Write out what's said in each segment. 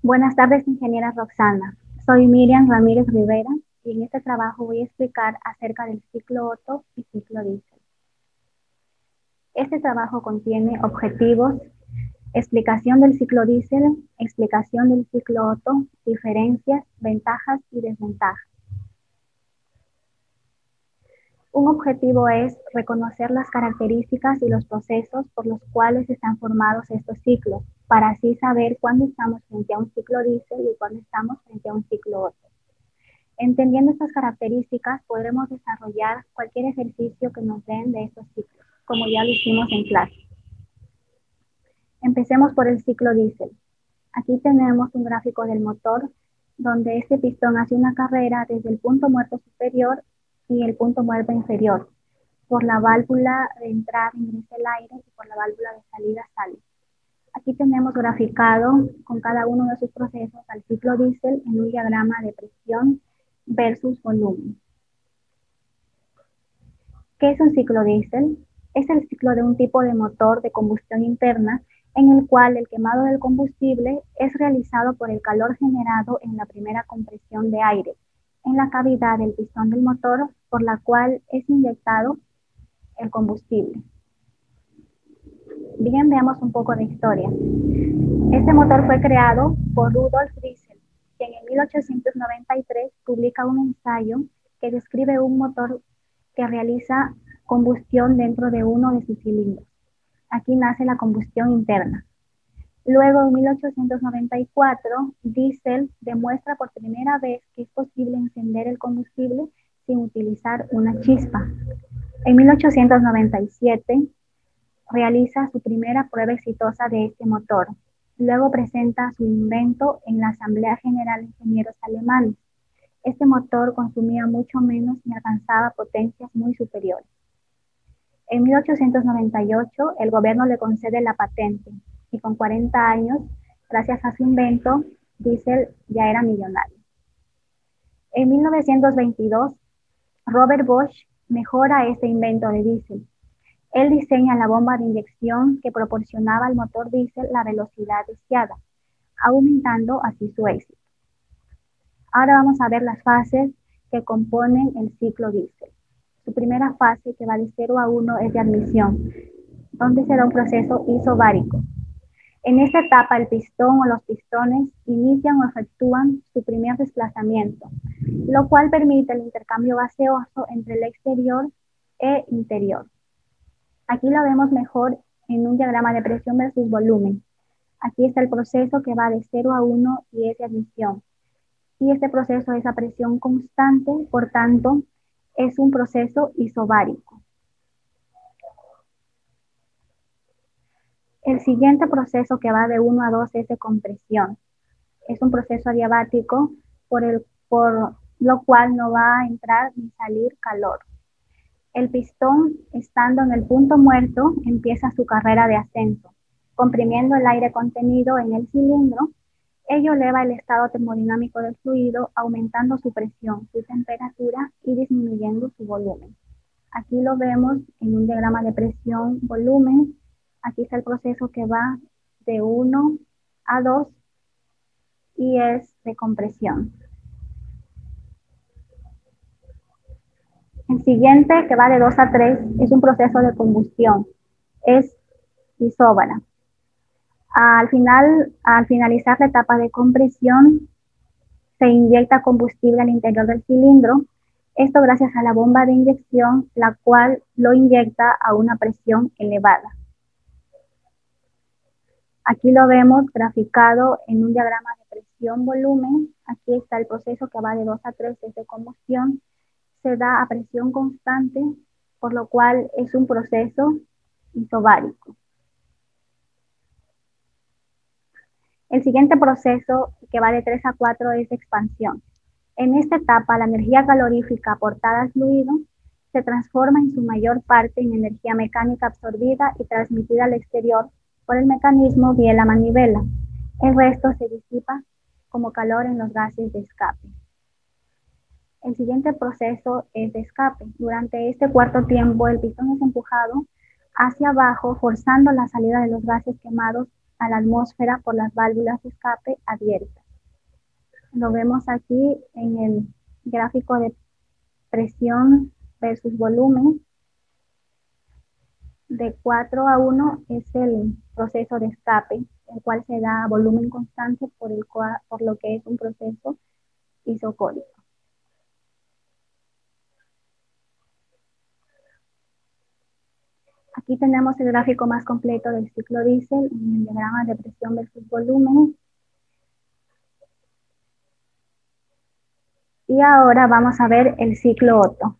Buenas tardes, ingeniera Roxana. Soy Miriam Ramírez Rivera y en este trabajo voy a explicar acerca del ciclo Otto y ciclo Diesel. Este trabajo contiene objetivos, explicación del ciclo Diesel, explicación del ciclo Otto, diferencias, ventajas y desventajas. Un objetivo es reconocer las características y los procesos por los cuales están formados estos ciclos, para así saber cuándo estamos frente a un ciclo Diesel y cuándo estamos frente a un ciclo Otto. Entendiendo estas características, podremos desarrollar cualquier ejercicio que nos den de estos ciclos, como ya lo hicimos en clase. Empecemos por el ciclo Diesel. Aquí tenemos un gráfico del motor, donde este pistón hace una carrera desde el punto muerto superior y el punto muerto inferior. Por la válvula de entrada ingresa el aire y por la válvula de salida sale. Aquí tenemos graficado con cada uno de sus procesos al ciclo Diesel en un diagrama de presión versus volumen. ¿Qué es un ciclo Diesel? Es el ciclo de un tipo de motor de combustión interna en el cual el quemado del combustible es realizado por el calor generado en la primera compresión de aire en la cavidad del pistón del motor, por la cual es inyectado el combustible. Bien, veamos un poco de historia. Este motor fue creado por Rudolf Diesel, quien en 1893 publica un ensayo que describe un motor que realiza combustión dentro de uno de sus cilindros. Aquí nace la combustión interna. Luego, en 1894, Diesel demuestra por primera vez que es posible encender el combustible sin utilizar una chispa. En 1897, realiza su primera prueba exitosa de este motor. Luego presenta su invento en la Asamblea General de Ingenieros Alemanes. Este motor consumía mucho menos y alcanzaba potencias muy superiores. En 1898, el gobierno le concede la patente y con 40 años, gracias a su invento, Diesel ya era millonario. En 1922, Robert Bosch mejora este invento de Diesel. Él diseña la bomba de inyección que proporcionaba al motor Diesel la velocidad deseada, aumentando así su éxito. Ahora vamos a ver las fases que componen el ciclo Diesel. Su primera fase, que va de 0 a 1, es de admisión, donde se da un proceso isobárico. En esta etapa, el pistón o los pistones inician o efectúan su primer desplazamiento, lo cual permite el intercambio gaseoso entre el exterior e interior. Aquí lo vemos mejor en un diagrama de presión versus volumen. Aquí está el proceso que va de 0 a 1 y es de admisión. Y este proceso es a presión constante, por tanto, es un proceso isobárico. El siguiente proceso que va de 1 a 2 es de compresión. Es un proceso adiabático por lo cual no va a entrar ni salir calor. El pistón, estando en el punto muerto, empieza su carrera de ascenso, comprimiendo el aire contenido en el cilindro. Ello eleva el estado termodinámico del fluido, aumentando su presión, su temperatura y disminuyendo su volumen. Aquí lo vemos en un diagrama de presión-volumen. Aquí está el proceso que va de 1 a 2 y es de compresión. El siguiente, que va de 2 a 3, es un proceso de combustión. Es isóbara. Al finalizar la etapa de compresión, se inyecta combustible al interior del cilindro. Esto gracias a la bomba de inyección, la cual lo inyecta a una presión elevada. Aquí lo vemos graficado en un diagrama de presión-volumen. Aquí está el proceso que va de 2 a 3, es de combustión. Se da a presión constante, por lo cual es un proceso isobárico. El siguiente proceso, que va de 3 a 4, es de expansión. En esta etapa, la energía calorífica aportada al fluido se transforma en su mayor parte en energía mecánica absorbida y transmitida al exterior por el mecanismo vía la manivela. El resto se disipa como calor en los gases de escape. El siguiente proceso es de escape. Durante este cuarto tiempo, el pistón es empujado hacia abajo, forzando la salida de los gases quemados a la atmósfera por las válvulas de escape abiertas. Lo vemos aquí en el gráfico de presión versus volumen. De 4 a 1 es el proceso de escape, el cual se da a volumen constante por lo que es un proceso isocórico. Aquí tenemos el gráfico más completo del ciclo diésel en el diagrama de presión versus volumen. Y ahora vamos a ver el ciclo Otto.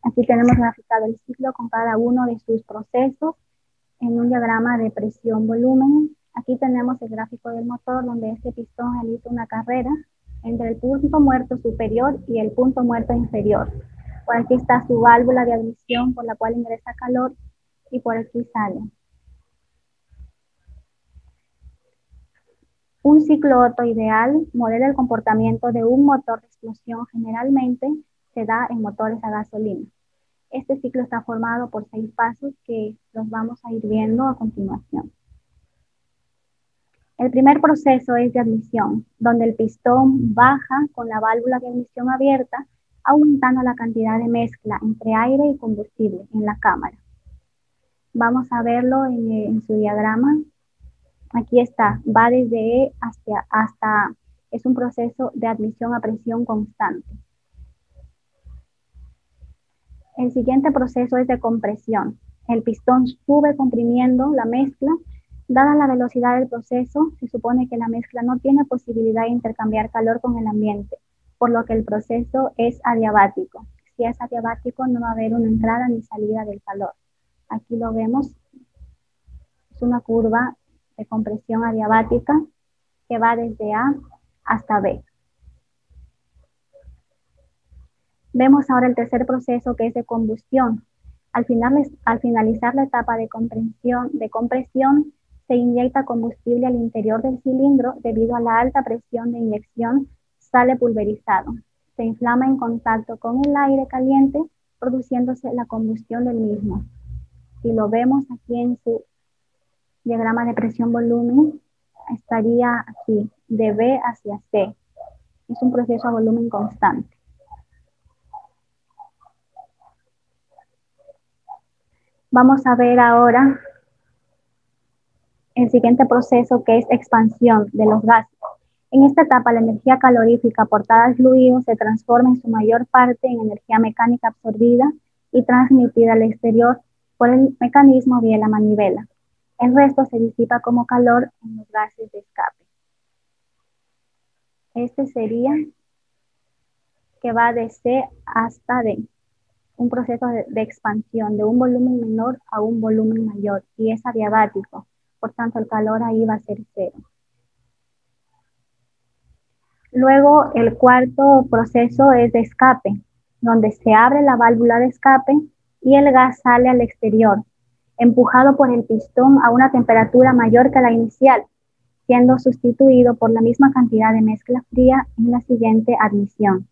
Aquí tenemos graficado el ciclo con cada uno de sus procesos en un diagrama de presión-volumen. Aquí tenemos el gráfico del motor donde este pistón realiza una carrera entre el punto muerto superior y el punto muerto inferior. Por aquí está su válvula de admisión por la cual ingresa calor y por aquí sale. Un ciclo Otto ideal modela el comportamiento de un motor de explosión. Generalmente se da en motores a gasolina. Este ciclo está formado por 6 pasos que los vamos a ir viendo a continuación. El primer proceso es de admisión, donde el pistón baja con la válvula de admisión abierta, aumentando la cantidad de mezcla entre aire y combustible en la cámara. Vamos a verlo en su diagrama. Aquí está, va desde E hasta, es un proceso de admisión a presión constante. El siguiente proceso es de compresión. El pistón sube comprimiendo la mezcla. Dada la velocidad del proceso, se supone que la mezcla no tiene posibilidad de intercambiar calor con el ambiente, por lo que el proceso es adiabático. Si es adiabático, no va a haber una entrada ni salida del calor. Aquí lo vemos, es una curva de compresión adiabática que va desde A hasta B. Vemos ahora el tercer proceso, que es de combustión. Al finalizar la etapa de compresión, se inyecta combustible al interior del cilindro. Debido a la alta presión de inyección, sale pulverizado. Se inflama en contacto con el aire caliente, produciéndose la combustión del mismo. Si lo vemos aquí en su diagrama de presión-volumen, estaría aquí, de B hacia C. Es un proceso a volumen constante. Vamos a ver ahora el siguiente proceso, que es expansión de los gases. En esta etapa, la energía calorífica aportada al fluido se transforma en su mayor parte en energía mecánica absorbida y transmitida al exterior por el mecanismo vía la manivela. El resto se disipa como calor en los gases de escape. Este sería que va de C hasta D. Un proceso de expansión de un volumen menor a un volumen mayor y es adiabático. Por tanto, el calor ahí va a ser cero. Luego, el cuarto proceso es de escape, donde se abre la válvula de escape y el gas sale al exterior, empujado por el pistón a una temperatura mayor que la inicial, siendo sustituido por la misma cantidad de mezcla fría en la siguiente admisión.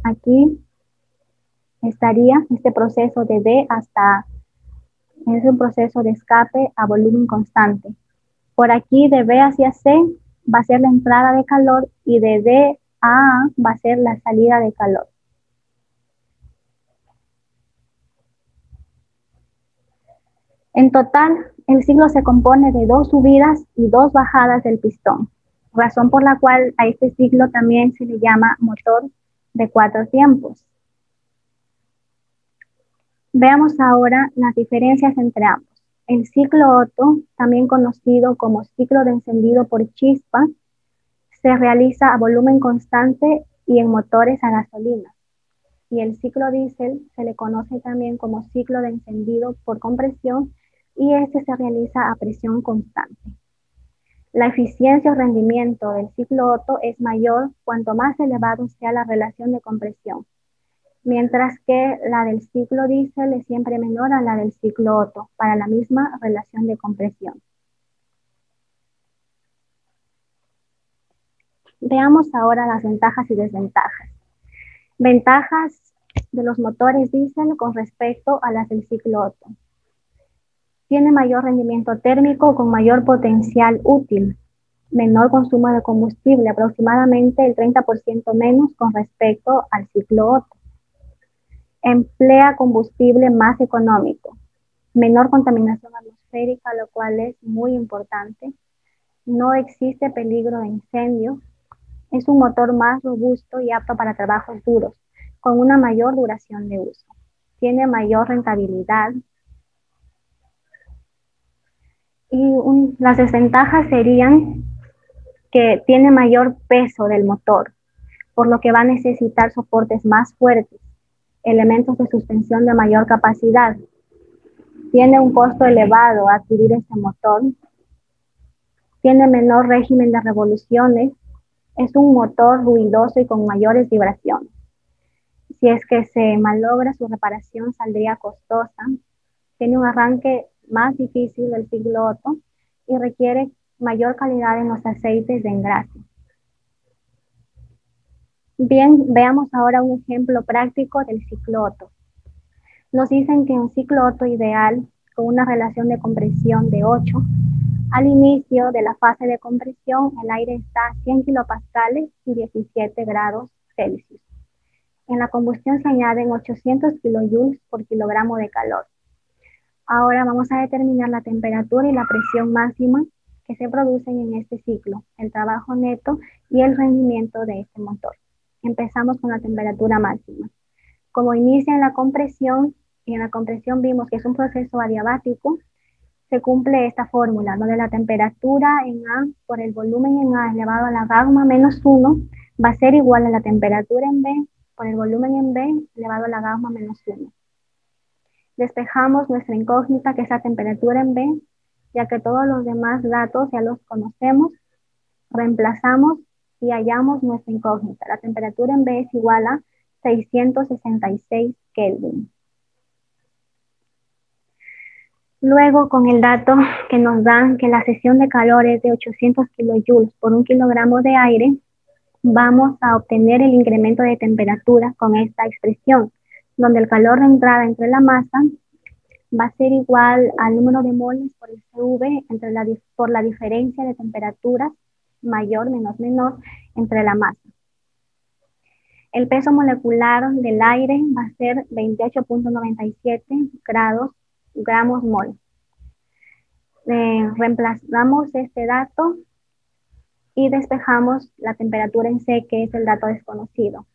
Aquí estaría este proceso de D hasta A. Es un proceso de escape a volumen constante. Por aquí, de B hacia C, va a ser la entrada de calor y de D a A va a ser la salida de calor. En total, el ciclo se compone de 2 subidas y 2 bajadas del pistón, razón por la cual a este ciclo también se le llama motor de 4 tiempos. Veamos ahora las diferencias entre ambos. El ciclo Otto, también conocido como ciclo de encendido por chispa, se realiza a volumen constante y en motores a gasolina. Y el ciclo diésel se le conoce también como ciclo de encendido por compresión y este se realiza a presión constante. La eficiencia o rendimiento del ciclo Otto es mayor cuanto más elevado sea la relación de compresión, mientras que la del ciclo diésel es siempre menor a la del ciclo Otto para la misma relación de compresión. Veamos ahora las ventajas y desventajas. Ventajas de los motores diésel con respecto a las del ciclo Otto. Tiene mayor rendimiento térmico con mayor potencial útil, menor consumo de combustible, aproximadamente el 30% menos con respecto al ciclo Otto. Emplea combustible más económico, menor contaminación atmosférica, lo cual es muy importante. No existe peligro de incendio. Es un motor más robusto y apto para trabajos duros, con una mayor duración de uso. Tiene mayor rentabilidad. Y las desventajas serían que tiene mayor peso del motor, por lo que va a necesitar soportes más fuertes, elementos de suspensión de mayor capacidad. Tiene un costo elevado adquirir este motor. Tiene menor régimen de revoluciones. Es un motor ruidoso y con mayores vibraciones. Si es que se malogra, su reparación saldría costosa. Tiene un arranque más difícil del ciclo Otto y requiere mayor calidad en los aceites de engrase. Bien, veamos ahora un ejemplo práctico del ciclo Otto. Nos dicen que un ciclo Otto ideal con una relación de compresión de 8, al inicio de la fase de compresión el aire está a 100 kilopascales y 17 grados Celsius. En la combustión se añaden 800 kilojoules por kilogramo de calor. Ahora vamos a determinar la temperatura y la presión máxima que se producen en este ciclo, el trabajo neto y el rendimiento de este motor. Empezamos con la temperatura máxima. Como inicia en la compresión, y en la compresión vimos que es un proceso adiabático, se cumple esta fórmula, donde la temperatura en A por el volumen en A elevado a la gamma menos 1 va a ser igual a la temperatura en B por el volumen en B elevado a la gamma menos 1. Despejamos nuestra incógnita, que es la temperatura en B, ya que todos los demás datos ya los conocemos. Reemplazamos y hallamos nuestra incógnita. La temperatura en B es igual a 666 Kelvin. Luego, con el dato que nos dan que la cesión de calor es de 800 kilojoules por un kilogramo de aire, vamos a obtener el incremento de temperatura con esta expresión, donde el calor de entrada entre la masa va a ser igual al número de moles por el CV por la diferencia de temperaturas mayor menos menor entre la masa. El peso molecular del aire va a ser 28.97 gramos mol. Reemplazamos este dato y despejamos la temperatura en C, que es el dato desconocido.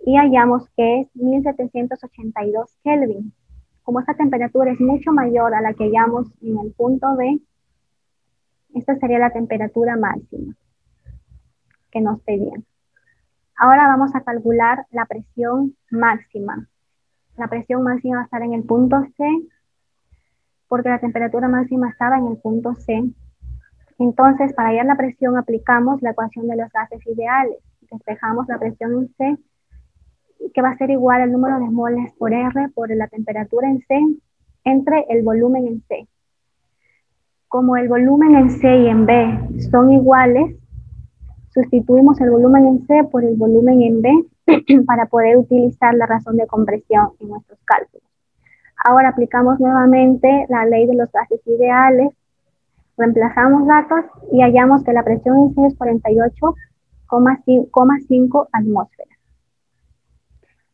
Y hallamos que es 1782 Kelvin. Como esta temperatura es mucho mayor a la que hallamos en el punto B, esta sería la temperatura máxima que nos pedían. Ahora vamos a calcular la presión máxima. La presión máxima va a estar en el punto C, porque la temperatura máxima estaba en el punto C. Entonces, para hallar la presión aplicamos la ecuación de los gases ideales. Despejamos la presión en C, que va a ser igual al número de moles por R por la temperatura en C entre el volumen en C. Como el volumen en C y en B son iguales, sustituimos el volumen en C por el volumen en B para poder utilizar la razón de compresión en nuestros cálculos. Ahora aplicamos nuevamente la ley de los gases ideales, reemplazamos datos y hallamos que la presión en C es 48,5 atmósferas.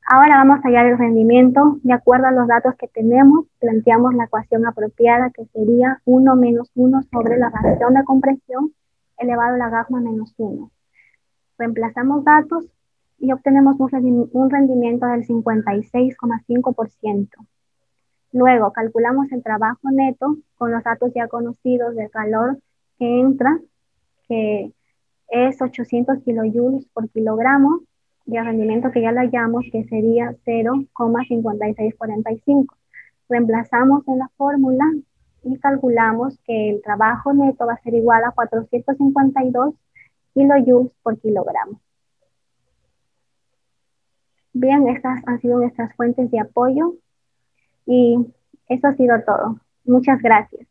Ahora vamos a hallar el rendimiento. De acuerdo a los datos que tenemos, planteamos la ecuación apropiada, que sería 1 menos 1 sobre la razón de compresión elevado a la gamma menos 1. Reemplazamos datos y obtenemos un rendimiento del 56,5%. Luego calculamos el trabajo neto con los datos ya conocidos del calor que entra, que es 800 kilojoules por kilogramo, y el rendimiento que ya lo hallamos, que sería 0,5645. Reemplazamos en la fórmula y calculamos que el trabajo neto va a ser igual a 452 kilojoules por kilogramo. Bien, estas han sido nuestras fuentes de apoyo y eso ha sido todo. Muchas gracias.